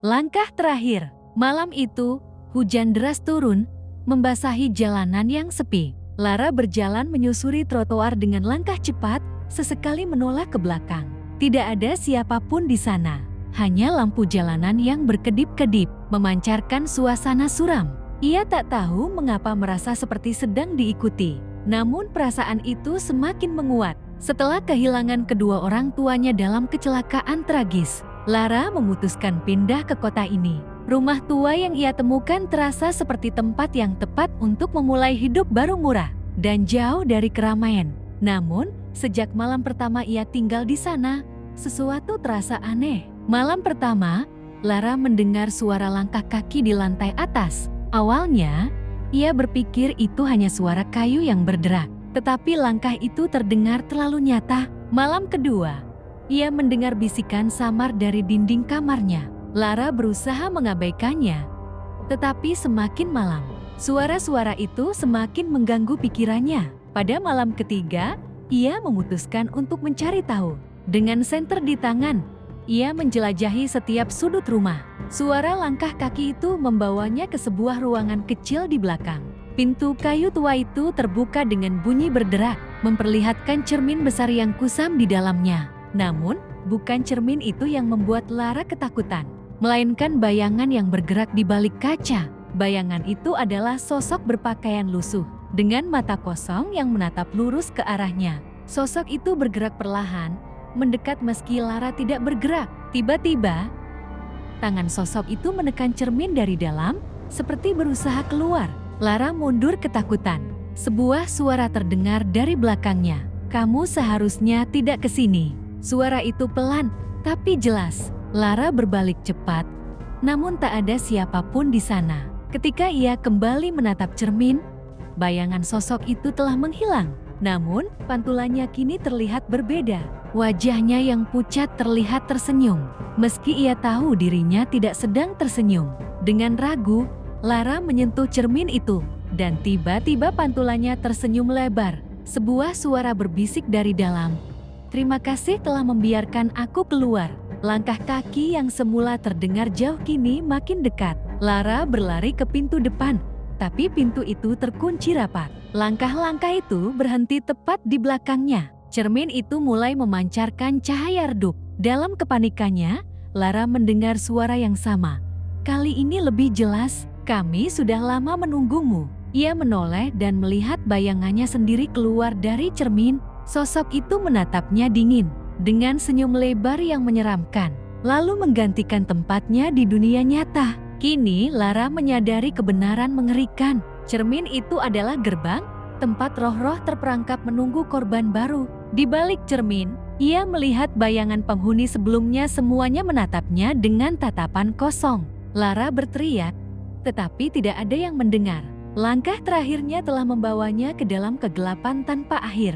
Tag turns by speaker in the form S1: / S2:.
S1: Langkah terakhir. Malam itu, hujan deras turun, membasahi jalanan yang sepi. Lara berjalan menyusuri trotoar dengan langkah cepat, sesekali menoleh ke belakang. Tidak ada siapapun di sana. Hanya lampu jalanan yang berkedip-kedip, memancarkan suasana suram. Ia tak tahu mengapa merasa seperti sedang diikuti. Namun perasaan itu semakin menguat. Setelah kehilangan kedua orang tuanya dalam kecelakaan tragis, Lara memutuskan pindah ke kota ini. Rumah tua yang ia temukan terasa seperti tempat yang tepat untuk memulai hidup baru murah dan jauh dari keramaian. Namun, sejak malam pertama ia tinggal di sana, sesuatu terasa aneh. Malam pertama, Lara mendengar suara langkah kaki di lantai atas. Awalnya, ia berpikir itu hanya suara kayu yang berderak, tetapi langkah itu terdengar terlalu nyata. Malam kedua, ia mendengar bisikan samar dari dinding kamarnya. Lara berusaha mengabaikannya, tetapi semakin malam, suara-suara itu semakin mengganggu pikirannya. Pada malam ketiga, ia memutuskan untuk mencari tahu. Dengan senter di tangan, ia menjelajahi setiap sudut rumah. Suara langkah kaki itu membawanya ke sebuah ruangan kecil di belakang. Pintu kayu tua itu terbuka dengan bunyi berderak, memperlihatkan cermin besar yang kusam di dalamnya. Namun, bukan cermin itu yang membuat Lara ketakutan, melainkan bayangan yang bergerak di balik kaca. Bayangan itu adalah sosok berpakaian lusuh, dengan mata kosong yang menatap lurus ke arahnya. Sosok itu bergerak perlahan, mendekat meski Lara tidak bergerak. Tiba-tiba, tangan sosok itu menekan cermin dari dalam, seperti berusaha keluar. Lara mundur ketakutan. Sebuah suara terdengar dari belakangnya. "Kamu seharusnya tidak ke sini." Suara itu pelan, tapi jelas. Lara berbalik cepat, namun tak ada siapapun di sana. Ketika ia kembali menatap cermin, bayangan sosok itu telah menghilang. Namun, pantulannya kini terlihat berbeda. Wajahnya yang pucat terlihat tersenyum, meski ia tahu dirinya tidak sedang tersenyum. Dengan ragu, Lara menyentuh cermin itu, dan tiba-tiba pantulannya tersenyum lebar. Sebuah suara berbisik dari dalam, "Terima kasih telah membiarkan aku keluar." Langkah kaki yang semula terdengar jauh kini makin dekat. Lara berlari ke pintu depan, tapi pintu itu terkunci rapat. Langkah-langkah itu berhenti tepat di belakangnya. Cermin itu mulai memancarkan cahaya redup. Dalam kepanikannya, Lara mendengar suara yang sama. Kali ini lebih jelas, "Kami sudah lama menunggumu." Ia menoleh dan melihat bayangannya sendiri keluar dari cermin. Sosok itu menatapnya dingin, dengan senyum lebar yang menyeramkan, lalu menggantikan tempatnya di dunia nyata. Kini Lara menyadari kebenaran mengerikan. Cermin itu adalah gerbang, tempat roh-roh terperangkap menunggu korban baru. Di balik cermin, ia melihat bayangan penghuni sebelumnya, semuanya menatapnya dengan tatapan kosong. Lara berteriak, tetapi tidak ada yang mendengar. Langkah terakhirnya telah membawanya ke dalam kegelapan tanpa akhir.